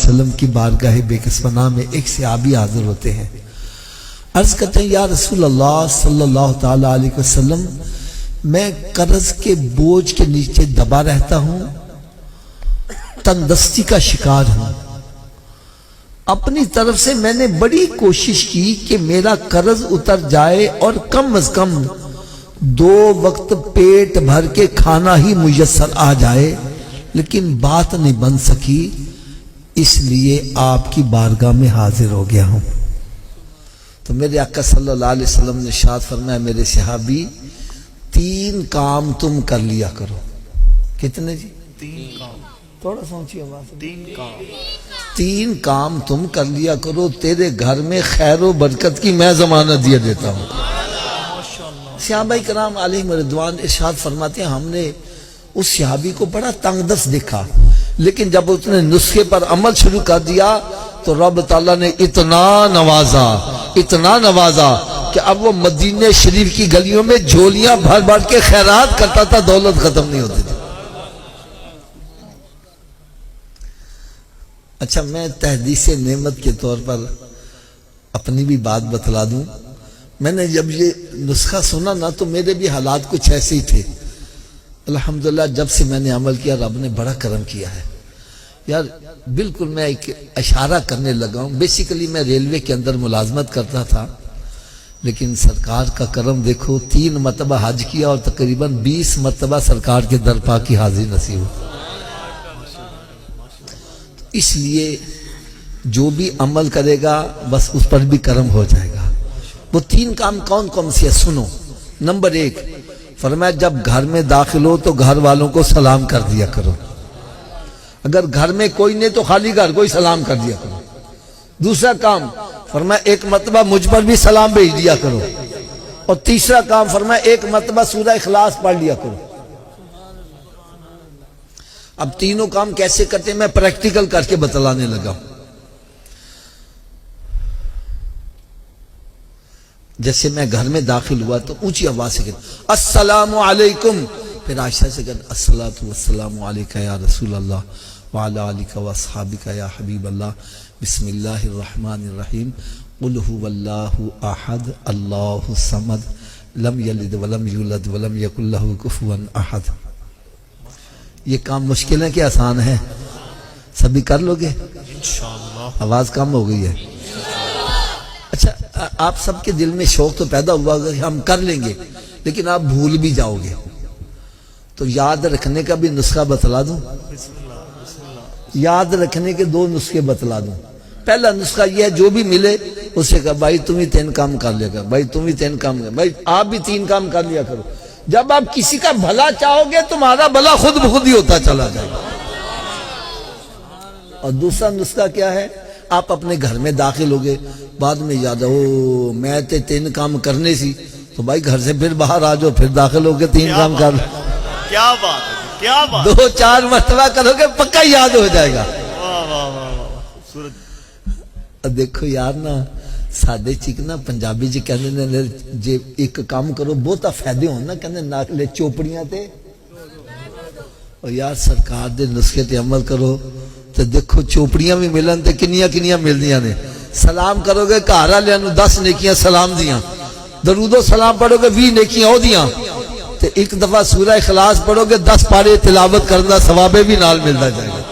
وسلم کی بارگاہ بے کسونا میں ایک صحابی حاضر ہوتے ہیں. عرض کرتے ہیں یا رسول اللہ صلی اللہ تعالی علیہ وسلم میں قرض کے بوجھ کے نیچے دبا رہتا ہوں, تندرستی کا شکار ہوں. اپنی طرف سے میں نے بڑی کوشش کی کہ میرا قرض اتر جائے اور کم از کم 2 وقت پیٹ بھر کے کھانا ہی میسر آ جائے, لیکن بات نہیں بن سکی, اس لیے آپ کی بارگاہ میں حاضر ہو گیا ہوں. تو میرے آقا صلی اللہ علیہ وسلم نے ارشاد فرمایا میرے صحابی 3 کام تم کر لیا کرو. کتنے جی؟ 3 کام. تھوڑا سوچیے آواز. 3 کام تم کر لیا کرو, تیرے گھر میں خیر و برکت کی میں ضمانت دیا دیتا ہوں. صحابہ کرام علیہم رضوان ارشاد فرماتے ہیں ہم نے اس صحابی کو بڑا تنگ دست دیکھا, لیکن جب اس نے نسخے پر عمل شروع کر دیا تو رب تعالیٰ نے اتنا نوازا کہ اب وہ مدینہ شریف کی گلیوں میں جھولیاں بھر بھر کے خیرات کرتا تھا, دولت ختم نہیں ہوتی تھی. اچھا میں تحدیث نعمت کے طور پر اپنی بھی بات بتلا دوں. میں نے جب یہ نسخہ سنا نا تو میرے بھی حالات کچھ ایسے ہی تھے. الحمدللہ جب سے میں نے عمل کیا رب نے بڑا کرم کیا ہے. یار بالکل میں ایک اشارہ کرنے لگا ہوں. بیسیکلی میں ریلوے کے اندر ملازمت کرتا تھا, لیکن سرکار کا کرم دیکھو 3 مرتبہ حج کیا اور تقریباً 20 مرتبہ سرکار کے درپا کی حاضری نصیب ہو. اس لیے جو بھی عمل کرے گا بس اس پر بھی کرم ہو جائے گا. وہ 3 کام کون کون سے سنو. نمبر 1 فرمایا جب گھر میں داخل ہو تو گھر والوں کو سلام کر دیا کرو. اگر گھر میں کوئی نہیں تو خالی گھر کو ہی سلام کر دیا کرو. دوسرا کام فرمایا 1 مرتبہ مجھ پر بھی سلام بھیج دیا کرو. اور تیسرا کام فرمایا 1 مرتبہ سورہ اخلاص پڑھ لیا کرو. اب تینوں کام کیسے کرتے ہیں میں پریکٹیکل کر کے بتلانے لگا ہوں. جیسے میں گھر میں داخل ہوا تو اونچی آواز سے کہتا السلام علیکم, پھر آہستہ سے کہتا الصلاۃ والسلام علیکہ یا رسول اللہ وعلی آلکہ واصحابکہ یا حبیب اللہ, بسم اللہ الرحمن الرحیم, قل هو اللہ احد اللہ الصمد لم یلد ولم یولد ولم یکن لہ کفوا احد. یہ کام مشکل ہے کہ آسان ہے؟ سبھی کر لو گے انشاءاللہ. آواز کم ہو گئی ہے. اچھا آپ سب کے دل میں شوق تو پیدا ہوا کہ ہم کر لیں گے, لیکن آپ بھول بھی جاؤ گے. تو یاد رکھنے کا بھی نسخہ بتلا دوں. یاد رکھنے کے 2 نسخے بتلا دوں. پہلا نسخہ یہ ہے جو بھی ملے اسے کہا بھائی تم ہی 3 کام کر لیا کر, بھائی تم ہی 3 کام کر, بھائی آپ بھی 3 کام کر لیا کرو. جب آپ کسی کا بھلا چاہو گے تمہارا بھلا خود بخود ہی ہوتا چلا جائے گا. اور دوسرا نسخہ کیا ہے, آپ اپنے گھر میں داخل ہو گئے, بعد میں یاد ہو میں تے 3 کام کرنے سی, تو بھائی گھر سے پھر باہر آ جاؤ, پھر داخل ہو کے 3 کام کر لو. کیا بات ہے, کیا بات. 2-4 مرتبہ کرو گے پکا یاد ہو جائے گا. دیکھو یار نا ساڈے چک نا پنجابی جی کہندے نے جے ایک کام کرو بہتا فائدے ہون نا, کہندے ناکلے چوپڑیاں تے. اور یار سرکار دے نسخے تے عمل کرو تو دیکھو چوپڑیاں بھی ملن تے کنیاں ملدیاں نے. سلام کرو گے گھر والےاں نوں 10 نیکیاں سلام دیاں, درود و سلام پڑھو گے 20 نیکیاں او دیاں, تے ایک دفعہ سورہ اخلاص پڑھو گے 10 پارے تلاوت کرن دا ثواب بھی نال ملدا جائے گا.